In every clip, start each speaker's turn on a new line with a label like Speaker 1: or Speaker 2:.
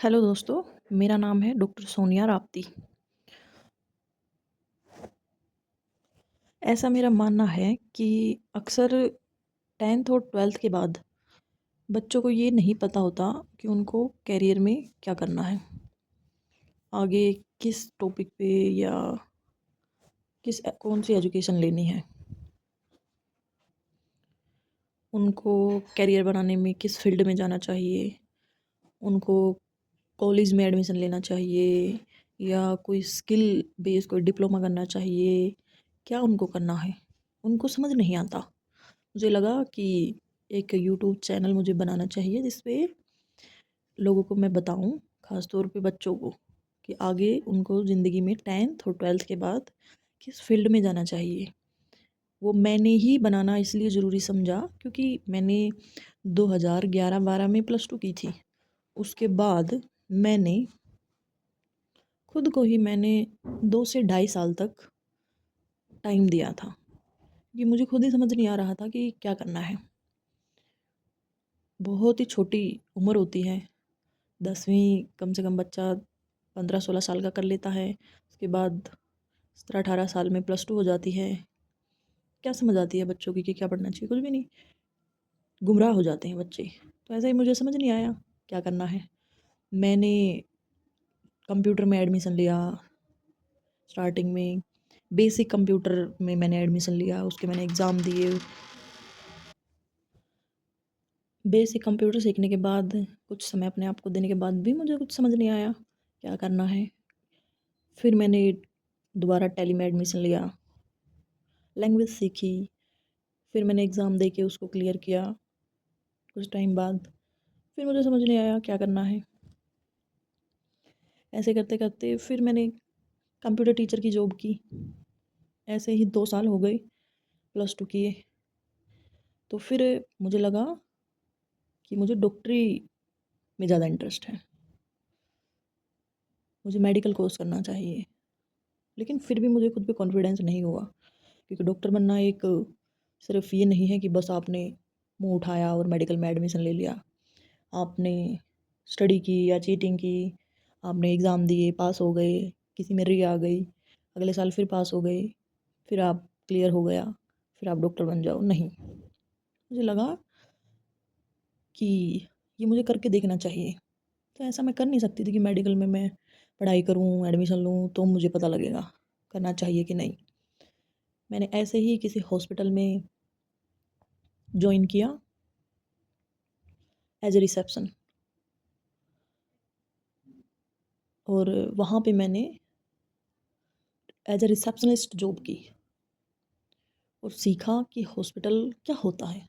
Speaker 1: Hello दोस्तों, मेरा नाम है डॉक्टर सोनिया राप्ती। ऐसा मेरा मानना है कि अक्सर 10th और 12th के बाद बच्चों को ये नहीं पता होता कि उनको करियर में क्या करना है, आगे किस टॉपिक पे या कौन सी एजुकेशन लेनी है, उनको करियर बनाने में किस फील्ड में जाना चाहिए, उनको कॉलेज में एडमिशन लेना चाहिए या कोई स्किल बेस्ड कोई डिप्लोमा करना चाहिए, क्या उनको करना है, उनको समझ नहीं आता। मुझे लगा कि एक यूट्यूब चैनल मुझे बनाना चाहिए जिस पे लोगों को मैं बताऊं, ख़ास तौर पे बच्चों को, कि आगे उनको ज़िंदगी में 10th और 12th के बाद किस फील्ड में जाना चाहिए। वो मैंने ही बनाना इसलिए ज़रूरी समझा क्योंकि मैंने 2011-12 में +2 की थी। उसके बाद मैंने खुद को ही मैंने 2 से ढाई साल तक टाइम दिया था कि मुझे खुद ही समझ नहीं आ रहा था कि क्या करना है। बहुत ही छोटी उम्र होती है, 10वीं कम से कम बच्चा 15-16 साल का कर लेता है। उसके बाद 17-18 साल में +2 हो जाती है। क्या समझ आती है बच्चों की कि क्या पढ़ना चाहिए, कुछ भी नहीं, गुमराह हो जाते हैं बच्चे। तो ऐसा ही मुझे समझ नहीं आया क्या करना है। मैंने कंप्यूटर में एडमिशन लिया। स्टार्टिंग में बेसिक कंप्यूटर में मैंने एडमिशन लिया, उसके मैंने एग्ज़ाम दिए। बेसिक कंप्यूटर सीखने के बाद कुछ समय अपने आप को देने के बाद भी मुझे कुछ समझ नहीं आया क्या करना है। फिर मैंने दोबारा टैली में एडमिशन लिया, लैंग्वेज सीखी, फिर मैंने एग्ज़ाम दे के उसको क्लियर किया। कुछ टाइम बाद फिर मुझे समझ नहीं आया क्या करना है। ऐसे करते करते फिर मैंने कंप्यूटर टीचर की जॉब की। ऐसे ही 2 साल हो गए +2 किए। तो फिर मुझे लगा कि मुझे डॉक्टरी में ज़्यादा इंटरेस्ट है, मुझे मेडिकल कोर्स करना चाहिए। लेकिन फिर भी मुझे खुद पे कॉन्फिडेंस नहीं हुआ, क्योंकि डॉक्टर बनना एक सिर्फ ये नहीं है कि बस आपने मुंह उठाया और मेडिकल में एडमिशन ले लिया। आपने स्टडी की या चीटिंग की, आपने एग्ज़ाम दिए, पास हो गए, किसी में री आ गई, अगले साल फिर पास हो गए, फिर आप क्लियर हो गया, फिर आप डॉक्टर बन जाओ, नहीं। मुझे लगा कि ये मुझे करके देखना चाहिए। तो ऐसा मैं कर नहीं सकती थी कि मेडिकल में मैं पढ़ाई करूँ, एडमिशन लूँ तो मुझे पता लगेगा करना चाहिए कि नहीं। मैंने ऐसे ही किसी हॉस्पिटल में जॉइन किया एज ए रिसेप्शन, और वहाँ पे मैंने एज ए रिसेप्शनिस्ट जॉब की और सीखा कि हॉस्पिटल क्या होता है।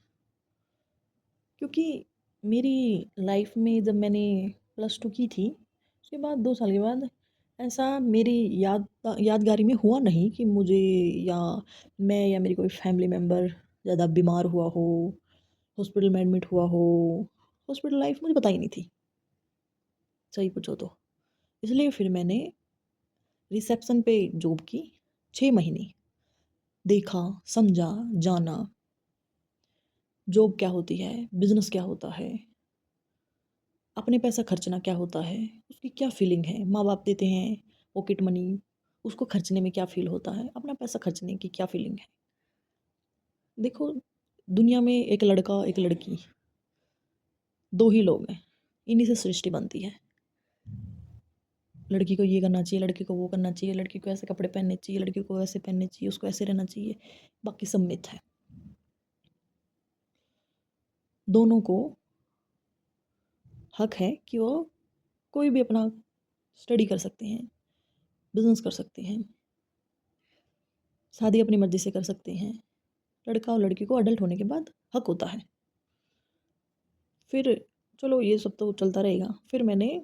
Speaker 1: क्योंकि मेरी लाइफ में जब मैंने +2 की थी, उसके बाद 2 साल के बाद ऐसा मेरी यादगारी में हुआ नहीं कि मुझे या मैं या मेरी कोई फैमिली मेम्बर ज़्यादा बीमार हुआ हो, हॉस्पिटल में एडमिट हुआ हो। हॉस्पिटल लाइफ मुझे पता ही नहीं थी, सही पूछो तो। इसलिए फिर मैंने रिसेप्शन पे जॉब की 6 महीने, देखा, समझा, जाना जॉब क्या होती है, बिजनेस क्या होता है, अपने पैसा खर्चना क्या होता है, उसकी क्या फीलिंग है, माँ बाप देते हैं पॉकेट मनी, उसको खर्चने में क्या फील होता है, अपना पैसा खर्चने की क्या फीलिंग है। देखो, दुनिया में एक लड़का एक लड़की, दो ही लोग हैं, इन्हीं से सृष्टि बनती है। लड़की को ये करना चाहिए, लड़के को वो करना चाहिए, लड़की को ऐसे कपड़े पहनने चाहिए, लड़की को वैसे पहनने चाहिए, उसको ऐसे रहना चाहिए, बाकी सब मिथ है। दोनों को हक है कि वो कोई भी अपना स्टडी कर सकते हैं, बिजनेस कर सकते हैं, शादी अपनी मर्ज़ी से कर सकते हैं। लड़का और लड़की को अडल्ट होने के बाद हक होता है। फिर चलो ये सब तो चलता रहेगा। फिर मैंने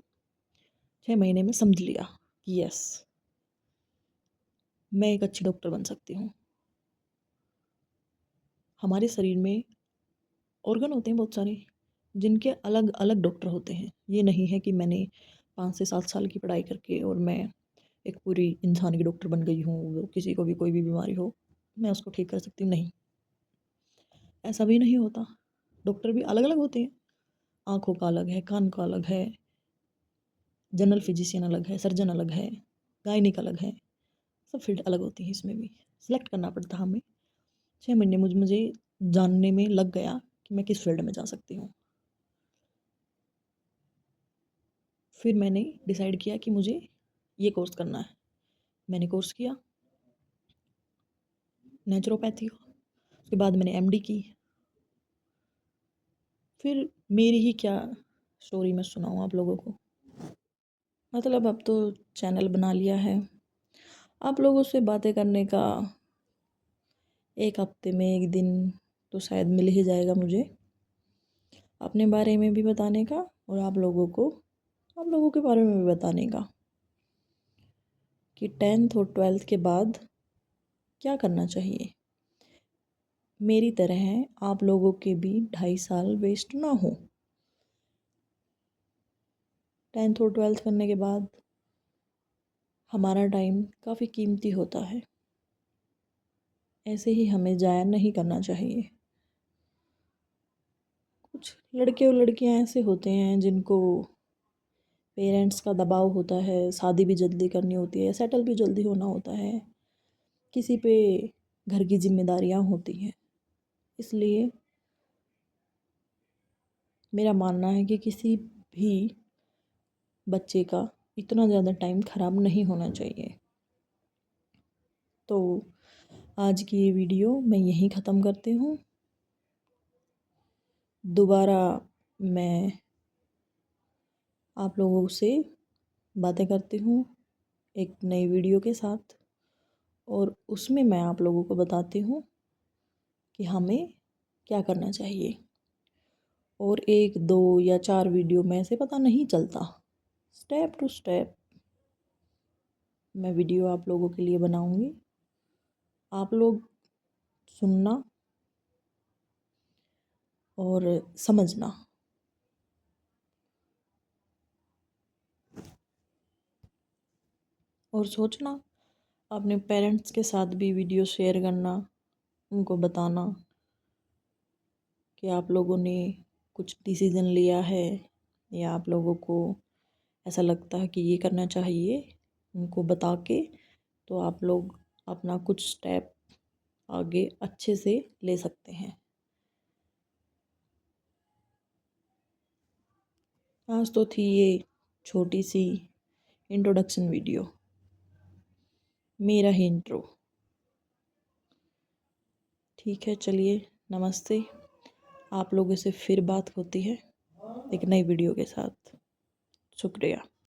Speaker 1: 6 महीने में समझ लिया कि यस, मैं एक अच्छी डॉक्टर बन सकती हूँ। हमारे शरीर में ऑर्गन होते हैं बहुत सारे, जिनके अलग अलग डॉक्टर होते हैं। ये नहीं है कि मैंने 5 से 7 साल की पढ़ाई करके और मैं एक पूरी इंसान की डॉक्टर बन गई हूँ, वो किसी को भी कोई भी बीमारी हो मैं उसको ठीक कर सकती हूँ, नहीं, ऐसा भी नहीं होता। डॉक्टर भी अलग अलग होते हैं, आँखों का अलग है, कान का अलग है, जनरल फिजिशियन अलग है, सर्जन अलग है, गायनिक अलग है, सब फील्ड अलग होती है। इसमें भी सिलेक्ट करना पड़ता हमें। 6 महीने मुझे जानने में लग गया कि मैं किस फील्ड में जा सकती हूँ। फिर मैंने डिसाइड किया कि मुझे ये कोर्स करना है। मैंने कोर्स किया नेचुरोपैथी का। उसके बाद मैंने एमडी की। फिर मेरी ही क्या स्टोरी मैं सुनाऊँ आप लोगों को। मतलब अब तो चैनल बना लिया है। आप लोगों से बातें करने का एक हफ्ते में एक दिन तो शायद मिल ही जाएगा मुझे, अपने बारे में भी बताने का और आप लोगों के बारे में भी बताने का कि 10th और 12th के बाद क्या करना चाहिए। मेरी तरह आप लोगों के भी 2.5 साल वेस्ट ना हो। 10th और 12th करने के बाद हमारा टाइम काफ़ी कीमती होता है, ऐसे ही हमें ज़ाया नहीं करना चाहिए। कुछ लड़के और लड़कियां ऐसे होते हैं जिनको पेरेंट्स का दबाव होता है, शादी भी जल्दी करनी होती है, सेटल भी जल्दी होना होता है, किसी पे घर की जिम्मेदारियां होती हैं। इसलिए मेरा मानना है कि किसी भी बच्चे का इतना ज़्यादा टाइम ख़राब नहीं होना चाहिए। तो आज की ये वीडियो मैं यहीं ख़त्म करती हूँ। दोबारा मैं आप लोगों से बातें करती हूँ एक नई वीडियो के साथ, और उसमें मैं आप लोगों को बताती हूँ कि हमें क्या करना चाहिए। और 1 2 या 4 वीडियो में से पता नहीं चलता, स्टेप टू स्टेप मैं वीडियो आप लोगों के लिए बनाऊँगी। आप लोग सुनना और समझना। और सोचना, अपने पेरेंट्स के साथ भी वीडियो शेयर करना, उनको बताना कि आप लोगों ने कुछ डिसीज़न लिया है या आप लोगों को ऐसा लगता है कि ये करना चाहिए, उनको बता के तो आप लोग अपना कुछ स्टेप आगे अच्छे से ले सकते हैं। आज तो थी ये छोटी सी इंट्रोडक्शन वीडियो, मेरा ही इंट्रो। ठीक है, चलिए, नमस्ते। आप लोगों से फिर बात होती है एक नई वीडियो के साथ। शुक्रिया।